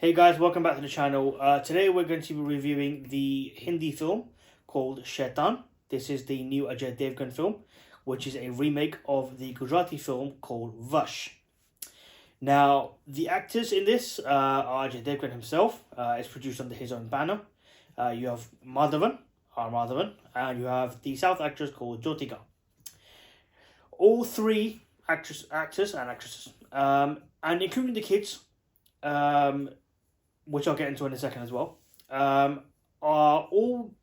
Hey guys, welcome back to the channel. Today we're going to be reviewing the Hindi film called SHAITAAN. This is the new Ajay Devgan film, which is a remake of the Gujarati film called Vash. Now, the actors in this are Ajay Devgan himself. It's produced under his own banner. You have Madhavan, R.Madhavan, and you have the South actress called Jyotika. All three actors and actresses, and including the kids, which I'll get into in a second as well, are all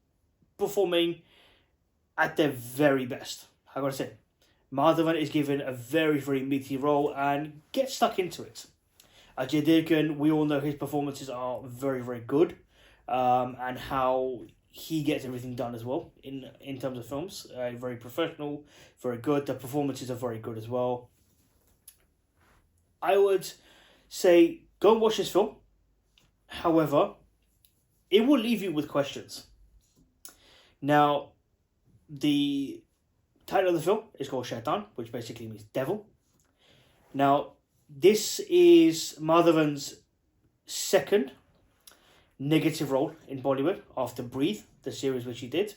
performing at their very best. I gotta say, Madhavan is given a very, very meaty role and gets stuck into it. Ajay Devgan, we all know his performances are very, very good, and how he gets everything done as well in terms of films. Very professional, very good. The performances are very good as well. I would say go and watch this film. However, it will leave you with questions. Now, the title of the film is called Shaitan, which basically means devil. Now, this is Madhavan's second negative role in Bollywood after Breathe, the series which he did.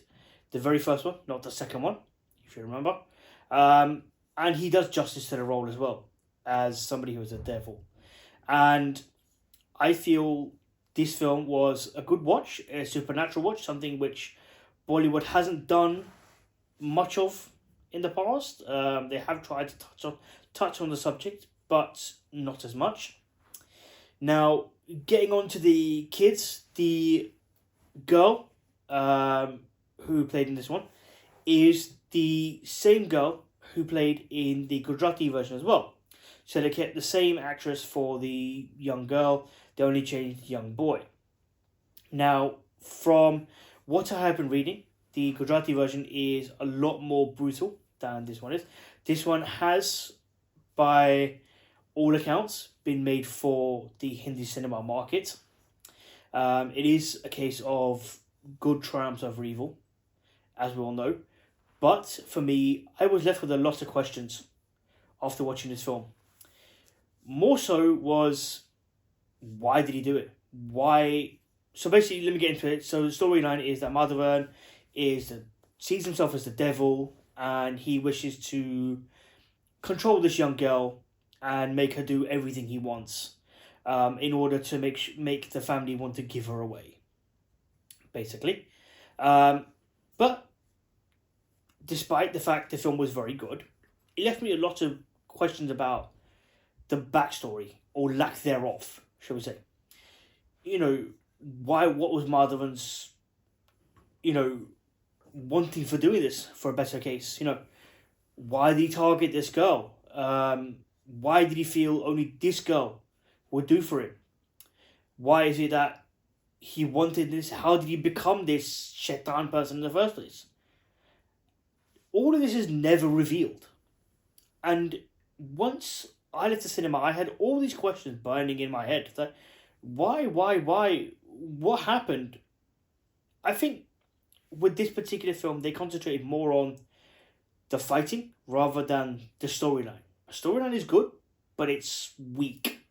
The very first one, not the second one, if you remember. And he does justice to the role as well, as somebody who is a devil. And I feel this film was a good watch, a supernatural watch, something which Bollywood hasn't done much of in the past. They have tried to touch on the subject, but not as much. Now, getting on to the kids, the girl who played in this one is the same girl who played in the Gujarati version as well. So they kept the same actress for the young girl, they only changed the young boy. Now, from what I have been reading, the Gujarati version is a lot more brutal than this one is. This one has, by all accounts, been made for the Hindi cinema market. It is a case of good triumphs over evil, as we all know. But for me, I was left with a lot of questions after watching this film. More so was, why did he do it? Why? So basically, let me get into it. So the storyline is that Madhavan sees himself as the devil, and he wishes to control this young girl and make her do everything he wants, in order to make the family want to give her away, basically. But despite the fact the film was very good, it left me a lot of questions about the backstory, or lack thereof, shall we say. What was Madhavan's, wanting for doing this, for a better case? Why did he target this girl? Why did he feel only this girl would do for him? Why is it that he wanted this? How did he become this Shaitan person in the first place? All of this is never revealed. And once I left the cinema, I had all these questions burning in my head. That why? What happened? I think with this particular film, they concentrated more on the fighting rather than the storyline. The storyline is good, but it's weak.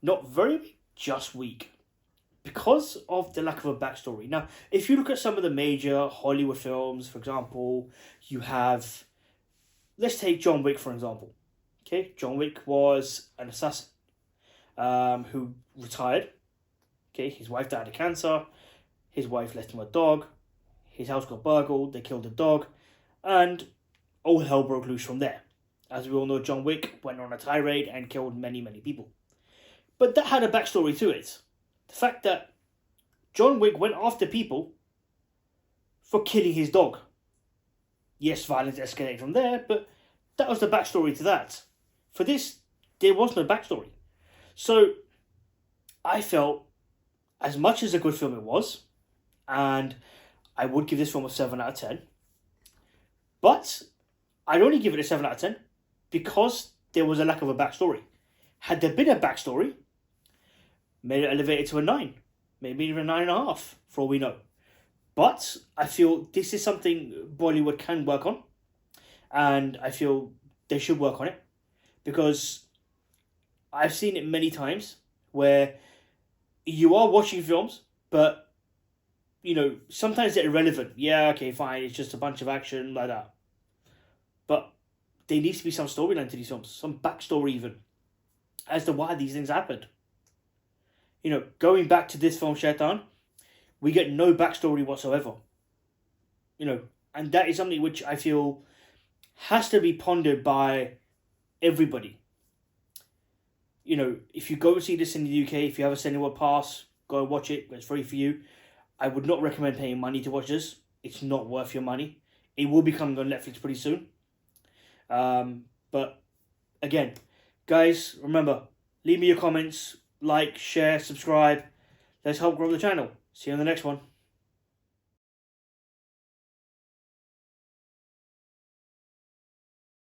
Not very weak, just weak. Because of the lack of a backstory. Now, if you look at some of the major Hollywood films, for example, you have... Let's take John Wick, for example. Okay, John Wick was an assassin who retired. Okay, his wife died of cancer. His wife left him a dog. His house got burgled. They killed the dog. And all hell broke loose from there. As we all know, John Wick went on a tirade and killed many, many people. But that had a backstory to it. The fact that John Wick went after people for killing his dog. Yes, violence escalated from there, but that was the backstory to that. For this, there was no backstory. So, I felt, as much as a good film it was, and I would give this film a 7 out of 10, but I'd only give it a 7 out of 10 because there was a lack of a backstory. Had there been a backstory, maybe it elevated to a 9, maybe even a 9.5, for all we know. But I feel this is something Bollywood can work on, and I feel they should work on it, because I've seen it many times where you are watching films, but, you know, sometimes they're irrelevant. Yeah, okay, fine, it's just a bunch of action like that. But there needs to be some storyline to these films, some backstory even, as to why these things happened. You know, going back to this film, Shaitan, we get no backstory whatsoever. You know, and that is something which I feel has to be pondered by everybody. You know, if you go and see this in the UK, if you have a cinema pass, go and watch it. It's free for you. I would not recommend paying money to watch this. It's not worth your money. It will be coming on Netflix pretty soon. But again, guys, remember, leave me your comments, like, share, subscribe. Let's help grow the channel. See you on the next one.